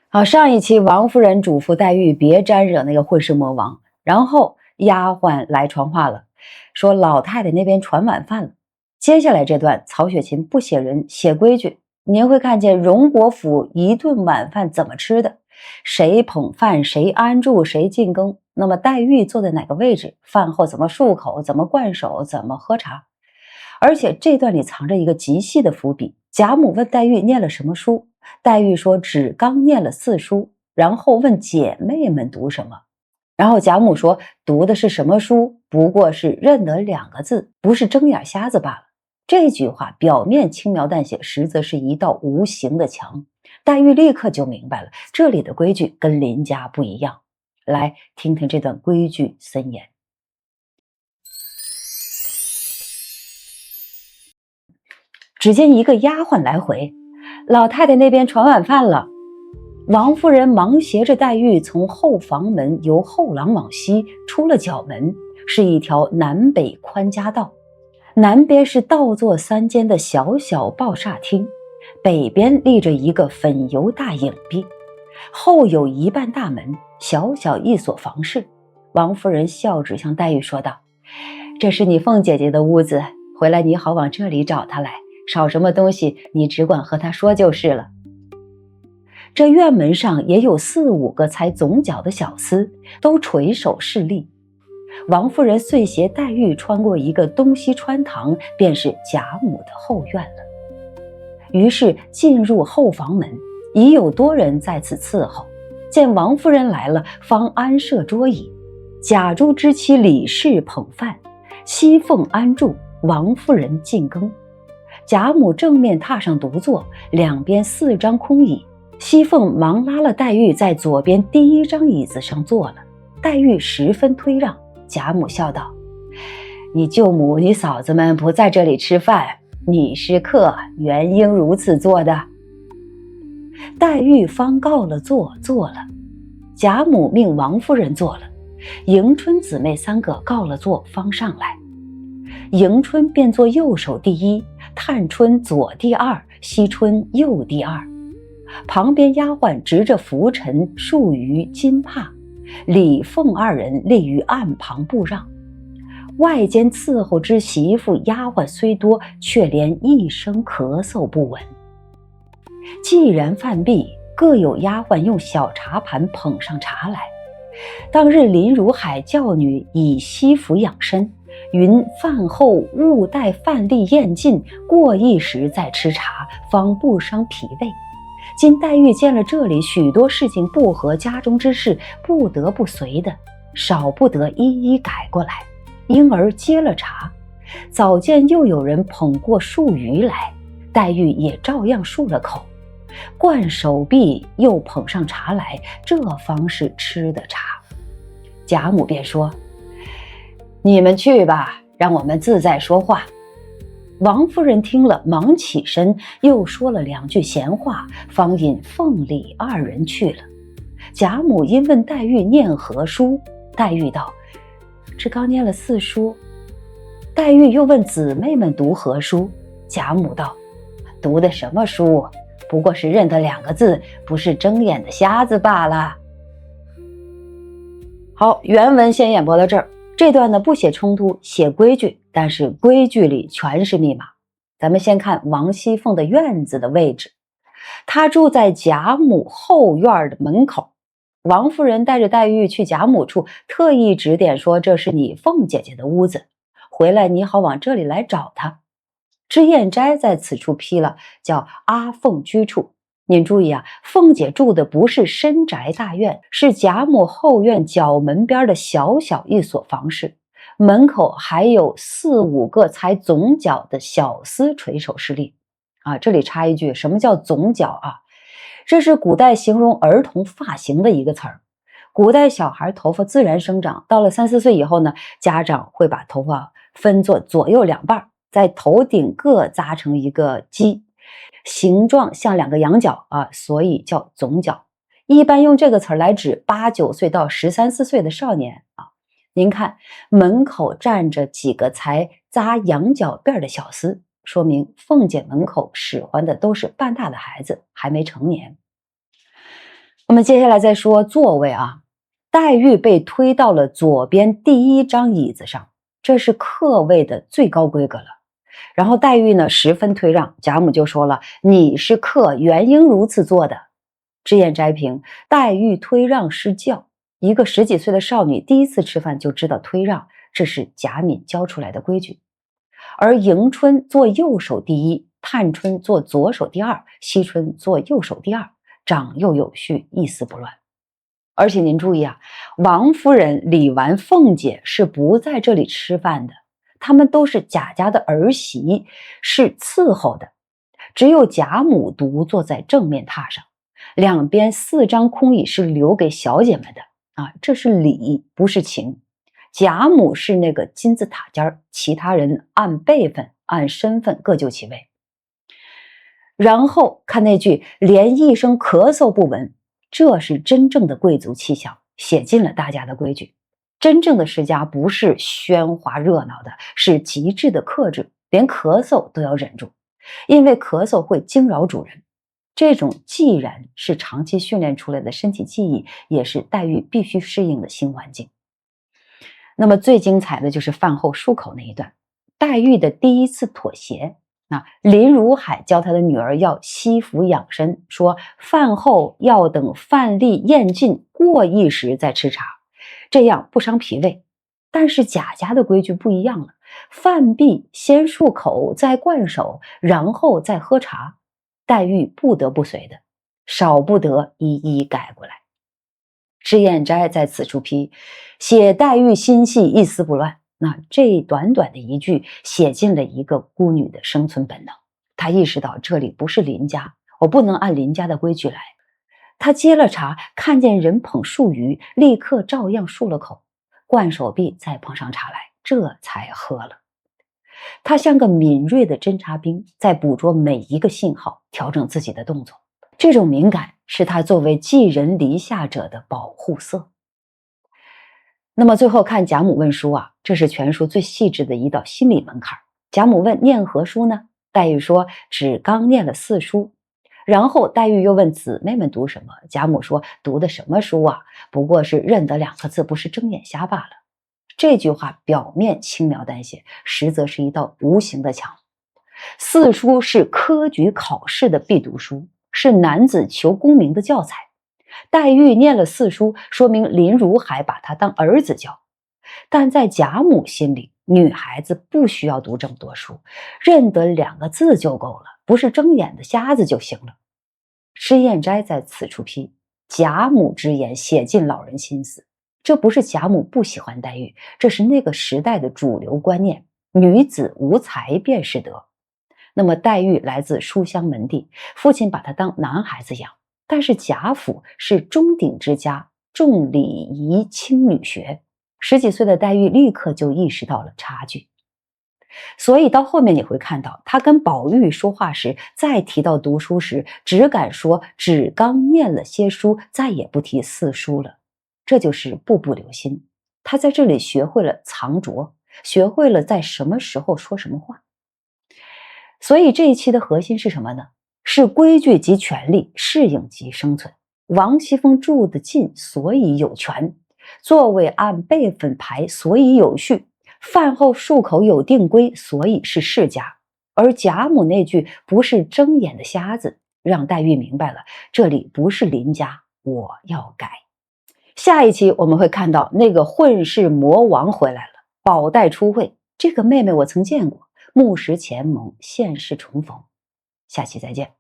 好，上一期王夫人嘱咐黛玉别沾惹那个混世魔王，然后丫鬟来传话了，说老太太那边传晚饭了。接下来这段曹雪芹不写人写规矩，您会看见荣国府一顿晚饭怎么吃的，谁捧饭，谁安住，谁进羹，那么黛玉坐在哪个位置，饭后怎么漱口，怎么灌手，怎么喝茶。而且这段里藏着一个极细的伏笔，贾母问黛玉念了什么书，黛玉说只刚念了4书，然后问姐妹们读什么，然后贾母说读的是什么书，不过是认得2个字，不是睁眼瞎子罢了。这句话表面轻描淡写，实则是一道无形的墙。黛玉立刻就明白了，这里的规矩跟林家不一样。来听听这段规矩森严。只见一个丫鬟来回，老太太那边传晚饭了。王夫人忙携着黛玉从后房门由后廊往西出了角门，是一条南北宽夹道，南边是倒座3间的小小抱厦厅，北边立着一个粉油大影壁，后有一半大门，小小一所房室。王夫人笑指向黛玉说道：这是你凤姐姐的屋子，回来你好往这里找她来，少什么东西你只管和她说就是了。这院门上也有4、5个才总角的小厮，都垂手侍立。王夫人遂携黛玉穿过一个东西穿堂，便是贾母的后院了。于是进入后房门，已有多人在此伺候。见王夫人来了，方安设桌椅，贾珠之妻李氏捧饭，熙凤安住，王夫人进羹。贾母正面榻上独坐，两边4张空椅，熙凤忙拉了黛玉在左边第1张椅子上坐了。黛玉十分推让，贾母笑道：你舅母你嫂子们不在这里吃饭，你是客，原应如此做的。黛玉方告了座，坐了。贾母命王夫人坐了，迎春姊妹3个告了座，方上来。迎春便坐右手第1，探春左第2，惜春右第2。旁边丫鬟执着拂尘、束于金帕，李凤2人立于岸旁不让。外间伺候之媳妇丫鬟虽多，却连一声咳嗽不闻。既然饭毕，各有丫鬟用小茶盘捧上茶来。当日林如海教女以西服养身，云饭后勿待饭粒咽尽，过一时再吃茶，方不伤脾胃。今黛玉见了这里许多事情不合家中之事，不得不随的，少不得一一改过来，因而接了茶。早见又有人捧过漱盂来，黛玉也照样漱了口，灌手臂又捧上茶来，这方是吃的茶。贾母便说：你们去吧，让我们自在说话。王夫人听了，忙起身，又说了2句闲话，方引凤李2人去了。贾母因问黛玉念何书，黛玉道：只刚念了4书。黛玉又问姊妹们读何书，贾母道：读的什么书，不过是认得2个字，不是睁眼的瞎子罢了。好，原文先演播到这儿。这段呢不写冲突，写规矩，但是规矩里全是密码。咱们先看王熙凤的院子的位置，她住在贾母后院的门口。王夫人带着黛玉去贾母处，特意指点说这是你凤姐姐的屋子，回来你好往这里来找她。脂砚斋在此处批了，叫阿凤居处。您注意啊，凤姐住的不是深宅大院，是贾母后院角门边的小小一所房室，门口还有4、5个才总角的小厮垂手侍立。这里插一句，什么叫总角啊？这是古代形容儿童发型的一个词儿。古代小孩头发自然生长，到了3、4岁以后呢，家长会把头发分作左右2半，在头顶各扎成一个髻，形状像2个羊角所以叫总角。一般用这个词来指8、9岁到13、14岁的少年您看门口站着几个才扎羊角辫的小厮，说明凤姐门口使唤的都是半大的孩子，还没成年。我们接下来再说座位啊，黛玉被推到了左边第一张椅子上，这是客位的最高规格了。然后黛玉呢十分退让，贾母就说了：“你是客，原应如此做的。”脂砚斋评：黛玉推让是教，一个10几岁的少女第一次吃饭就知道推让，这是贾敏教出来的规矩。而迎春做右手第一，探春做左手第二，惜春做右手第二，长幼有序，一丝不乱。而且您注意啊，王夫人、李纨、凤姐是不在这里吃饭的，她们都是贾家的儿媳，是伺候的。只有贾母独坐在正面榻上，两边4张空椅是留给小姐们的啊，这是礼，不是情。贾母是那个金字塔尖，其他人按辈分、按身份各就其位。然后看那句连一声咳嗽不闻，这是真正的贵族气象，写进了大家的规矩。真正的世家不是喧哗热闹的，是极致的克制，连咳嗽都要忍住，因为咳嗽会惊扰主人。这种既然是长期训练出来的身体记忆，也是黛玉必须适应的新环境。那么最精彩的就是饭后漱口那一段，黛玉的第一次妥协。林如海教他的女儿要惜福养身，说饭后要等饭粒咽尽过一时再吃茶，这样不伤脾胃。但是贾家的规矩不一样了，饭毕先漱口，再灌手，然后再喝茶。黛玉不得不随的，少不得一一改过来。脂砚斋在此处批写黛玉心细，一丝不乱。那这短短的一句写尽了一个孤女的生存本能。她意识到这里不是林家，我不能按林家的规矩来。她接了茶，看见人捧漱盂，立刻照样漱了口，灌手臂，再捧上茶来，这才喝了。她像个敏锐的侦察兵，在捕捉每一个信号，调整自己的动作。这种敏感是她作为寄人篱下者的保护色。那么最后看贾母问书啊，这是全书最细致的一道心理门槛。贾母问念何书呢？黛玉说只刚念了4书。然后黛玉又问姊妹们读什么？贾母说读的什么书啊？不过是认得2个字，不是睁眼瞎罢了。这句话表面轻描淡写，实则是一道无形的墙。4书是科举考试的必读书，是男子求功名的教材。黛玉念了4书，说明林如海把她当儿子教。但在贾母心里，女孩子不需要读这么多书，认得2个字就够了，不是睁眼的瞎子就行了。脂砚斋在此处批贾母之言写尽老人心思，这不是贾母不喜欢黛玉，这是那个时代的主流观念，女子无才便是德。那么黛玉来自书香门第，父亲把她当男孩子养，但是贾府是中鼎之家，重礼仪轻女学，10几岁的黛玉立刻就意识到了差距。所以到后面你会看到，她跟宝玉说话时，再提到读书时，只敢说只刚念了些书，再也不提4书了。这就是步步留心，她在这里学会了藏拙，学会了在什么时候说什么话。所以这一期的核心是什么呢？是规矩及权力，适应及生存。王熙凤住得近，所以有权；座位按辈分排，所以有序；饭后漱口有定规，所以是世家。而贾母那句不是睁眼的瞎子，让黛玉明白了这里不是林家，我要改。下一期我们会看到那个混世魔王回来了，宝黛初会，这个妹妹我曾见过，木石前盟，现世重逢。下期再见。